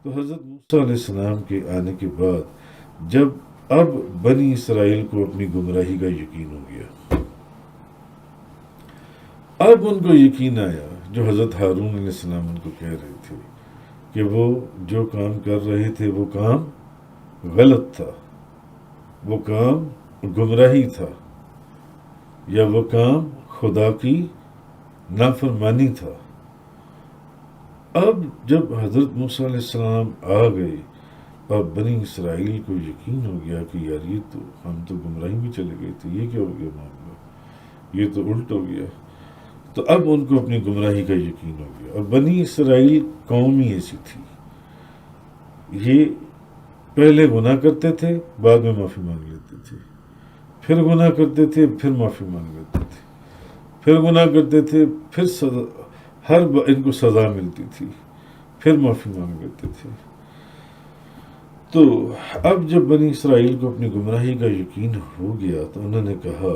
تو حضرت موسیٰ علیہ السلام کے آنے کے بعد جب اب بنی اسرائیل کو اپنی گمراہی کا یقین ہو گیا، اب ان کو یقین آیا جو حضرت ہارون علیہ السلام ان کو کہہ رہے تھے کہ وہ جو کام کر رہے تھے وہ کام غلط تھا، وہ کام گمراہی تھا، یا وہ کام خدا کی نافرمانی تھا۔ اب جب حضرت موسیٰ علیہ السلام آ گئے اور بنی اسرائیل کو یقین ہو گیا کہ یار یہ تو ہم تو گمراہی میں چلے گئے تھے، یہ کیا ہو گیا معاملہ، یہ تو الٹ ہو گیا، تو اب ان کو اپنی گمراہی کا یقین ہو گیا۔ اور بنی اسرائیل قوم ہی ایسی تھی، یہ پہلے گناہ کرتے تھے، بعد میں معافی مانگ لیتے تھے، پھر گناہ کرتے تھے، پھر معافی مانگ لیتے تھے، پھر گناہ کرتے تھے، پھر ان کو سزا ملتی تھی، پھر معافی مانگ لیتے تھے۔ تو اب جب بنی اسرائیل کو اپنی گمراہی کا یقین ہو گیا تو انہوں نے کہا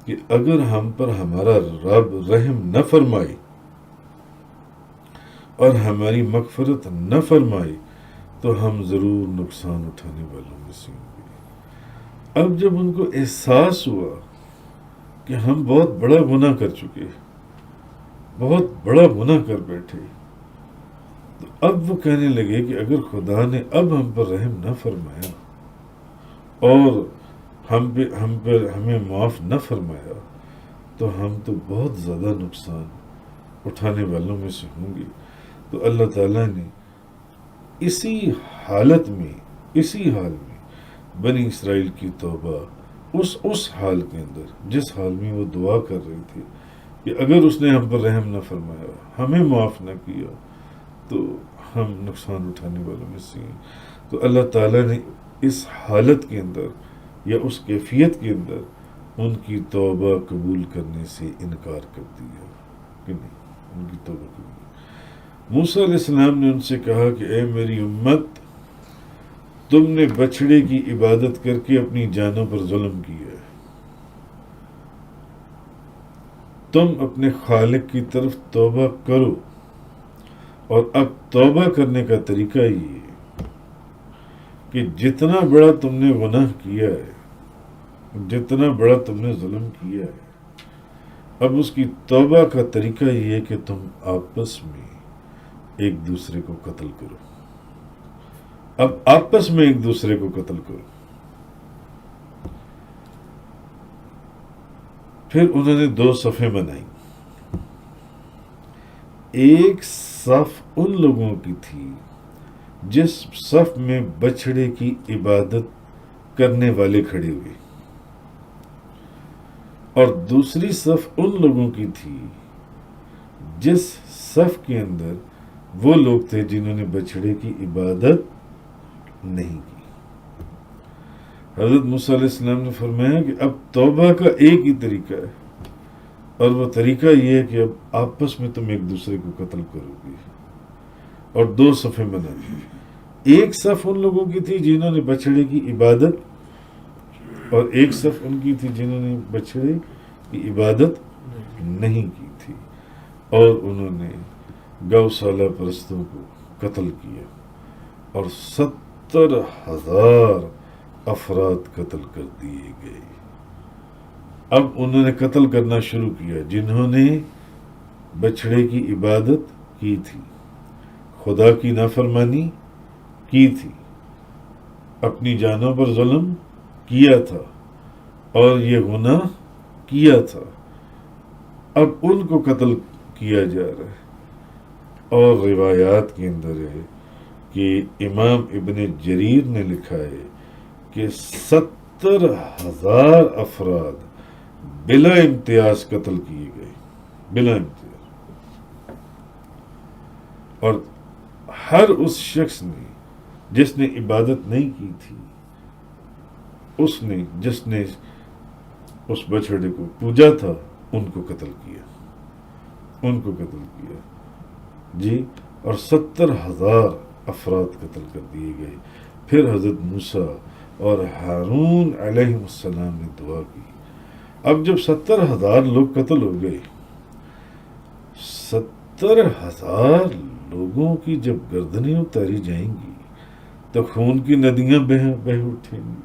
کہ اگر ہم پر ہمارا رب رحم نہ فرمائے اور ہماری مغفرت نہ فرمائے تو ہم ضرور نقصان اٹھانے والوں میں سے ہوں گے۔ اب جب ان کو احساس ہوا کہ ہم بہت بڑا گناہ کر چکے، بہت بڑا گناہ کر بیٹھے، تو اب وہ کہنے لگے کہ اگر خدا نے اب ہم پر رحم نہ فرمایا اور ہمیں معاف نہ فرمایا تو ہم تو بہت زیادہ نقصان اٹھانے والوں میں سے ہوں گے۔ تو اللہ تعالیٰ نے اسی حال میں بنی اسرائیل کی توبہ اس حال کے اندر، جس حال میں وہ دعا کر رہے تھے کہ اگر اس نے ہم پر رحم نہ فرمایا، ہمیں معاف نہ کیا تو ہم نقصان اٹھانے والوں میں سے ہیں، تو اللہ تعالیٰ نے اس حالت کے اندر یا اس کیفیت کے اندر ان کی توبہ قبول کرنے سے انکار کر دیا کہ نہیں، ان کی توبہ قبول۔ موسیٰ علیہ السلام نے ان سے کہا کہ اے میری امت، تم نے بچڑے کی عبادت کر کے اپنی جانوں پر ظلم کیا ہے، تم اپنے خالق کی طرف توبہ کرو، اور اب توبہ کرنے کا طریقہ یہ ہے کہ جتنا بڑا تم نے گناہ کیا ہے، جتنا بڑا تم نے ظلم کیا ہے، اب اس کی توبہ کا طریقہ یہ ہے کہ تم آپس میں ایک دوسرے کو قتل کرو، اب آپس میں ایک دوسرے کو قتل کرو۔ پھر انہوں نے 2 صفیں بنائی، ایک صف ان لوگوں کی تھی جس صف میں بچڑے کی عبادت کرنے والے کھڑے ہوئے، اور دوسری صف ان لوگوں کی تھی جس صف کے اندر وہ لوگ تھے جنہوں نے بچڑے کی عبادت نہیں کی۔ حضرت موسیٰ علیہ السلام نے فرمایا کہ اب توبہ کا ایک ہی طریقہ ہے، اور وہ طریقہ یہ ہے کہ اب آپس میں تم ایک دوسرے کو قتل کرو گے، اور 2 صفیں بنا دی، ایک صف ان لوگوں کی تھی جنہوں نے بچڑے کی عبادت، اور ایک صف ان کی تھی جنہوں نے بچڑے کی عبادت نہیں کی تھی، اور انہوں نے گوشالہ پرستوں کو قتل کیا، اور 70,000 افراد قتل کر دیے گئے۔ اب انہوں نے قتل کرنا شروع کیا جنہوں نے بچڑے کی عبادت کی تھی، خدا کی نافرمانی کی تھی، اپنی جانوں پر ظلم کیا تھا اور یہ گناہ کیا تھا، اب ان کو قتل کیا جا رہا ہے۔ اور روایات کے اندر ہے کہ امام ابن جریر نے لکھا ہے کہ 70,000 افراد بلا امتیاز قتل کیے گئے، بلا امتیاز، اور ہر اس شخص نے جس نے عبادت نہیں کی تھی، جس نے اس بچڑے کو پوجا تھا، ان کو قتل کیا جی، اور 70,000 افراد قتل کر دیے گئے۔ پھر حضرت موسیٰ اور ہارون علیہ السلام نے دعا کی۔ اب جب 70,000 لوگ قتل ہو گئے، 70,000 لوگوں کی جب گردنیں اتاری جائیں گی تو خون کی ندیاں بہ اٹھیں گی.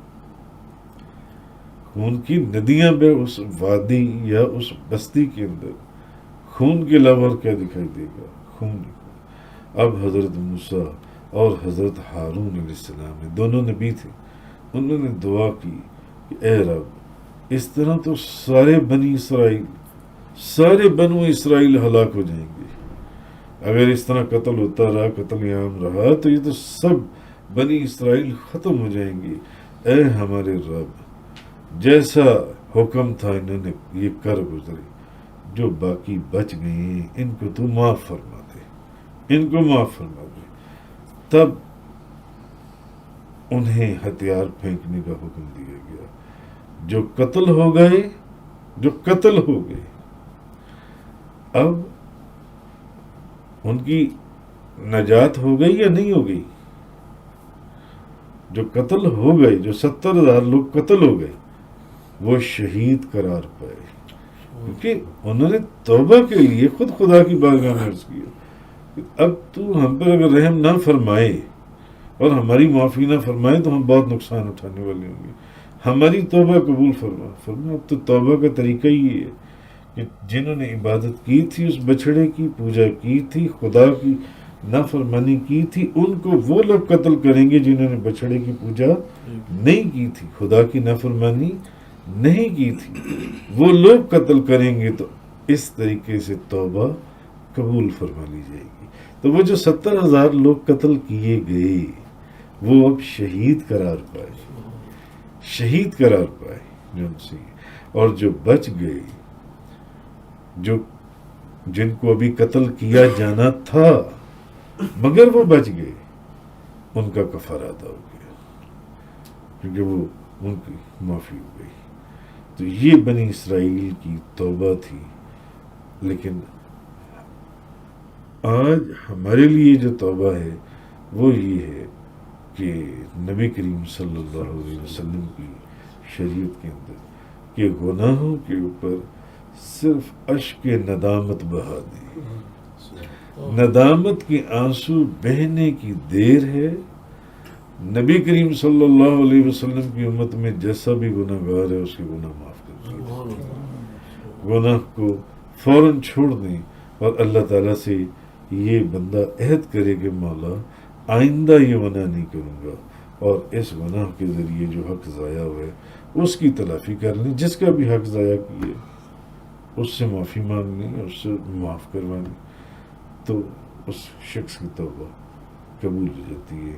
خون کی ندیاں بہ اس وادی یا اس بستی کے اندر خون کے علاوہ اور کیا دکھائی دے گا؟ خون. اب حضرت موسیٰ اور حضرت ہارون علیہ السلام نے، دونوں نبی تھے، انہوں نے دعا کی کہ اے رب اس طرح تو سارے بنو اسرائیل ہلاک ہو جائیں گے. اگر اس طرح قتل ہوتا رہا، قتل عام رہا، تو یہ تو سب بنی اسرائیل ختم ہو جائیں گے. اے ہمارے رب، جیسا حکم تھا انہوں نے یہ کر گزرے. جو باقی بچ گئے ہیں ان کو تو معاف فرما دے، ان کو معاف فرما دے. تب انہیں ہتھیار پھینکنے کا حکم دیا گیا. جو قتل ہو گئے، اب ان کی نجات ہو گئی یا نہیں ہو گئی؟ جو قتل ہو گئے، جو 70,000 لوگ قتل ہو گئے، وہ شہید قرار پائے، کیونکہ انہوں نے توبہ کے لیے خود خدا کی بارگاہ میں عرض کیا. اب تو ہم پر اگر رحم نہ فرمائے اور ہماری معافی نہ فرمائے تو ہم بہت نقصان اٹھانے والے ہوں گے. ہماری توبہ قبول فرما. اب تو توبہ کا طریقہ ہی ہے کہ جنہوں نے عبادت کی تھی، اس بچھڑے کی پوجا کی تھی، خدا کی نافرمانی کی تھی، ان کو وہ لوگ قتل کریں گے جنہوں نے بچھڑے کی پوجا نہیں کی تھی، خدا کی نافرمانی نہیں کی تھی، وہ لوگ قتل کریں گے. تو اس طریقے سے توبہ قبول فرما لی جائے گی. تو وہ جو 70,000 لوگ قتل کیے گئے وہ اب شہید قرار پائے جو ان سے. اور جو بچ گئے، جن کو ابھی قتل کیا جانا تھا مگر وہ بچ گئے، ان کا کفارہ ادا ہو گیا کیونکہ وہ ان کی معافی ہو گئی. تو یہ بنی اسرائیل کی توبہ تھی. لیکن آج ہمارے لیے جو توبہ ہے وہ یہ ہے کہ نبی کریم صلی اللہ علیہ وسلم کی شریعت کے اندر کہ گناہوں کے اوپر صرف اشک ندامت بہا دی. ندامت کے آنسو بہنے کی دیر ہے. نبی کریم صلی اللہ علیہ وسلم کی امت میں جیسا بھی گناہ گار ہے اس کے گناہ معاف کر دیں، گناہ کو فوراً چھوڑ دیں اور اللہ تعالیٰ سے یہ بندہ عہد کرے کہ مولا آئندہ یہ گناہ نہیں کروں گا، اور اس گناہ کے ذریعے جو حق ضائع ہوا ہے اس کی تلافی کر لیں. جس کا بھی حق ضائع کیے اس سے معافی مانگنی، اس سے معاف کروانی، تو اس شخص کی توبہ قبول ہو جاتی ہے.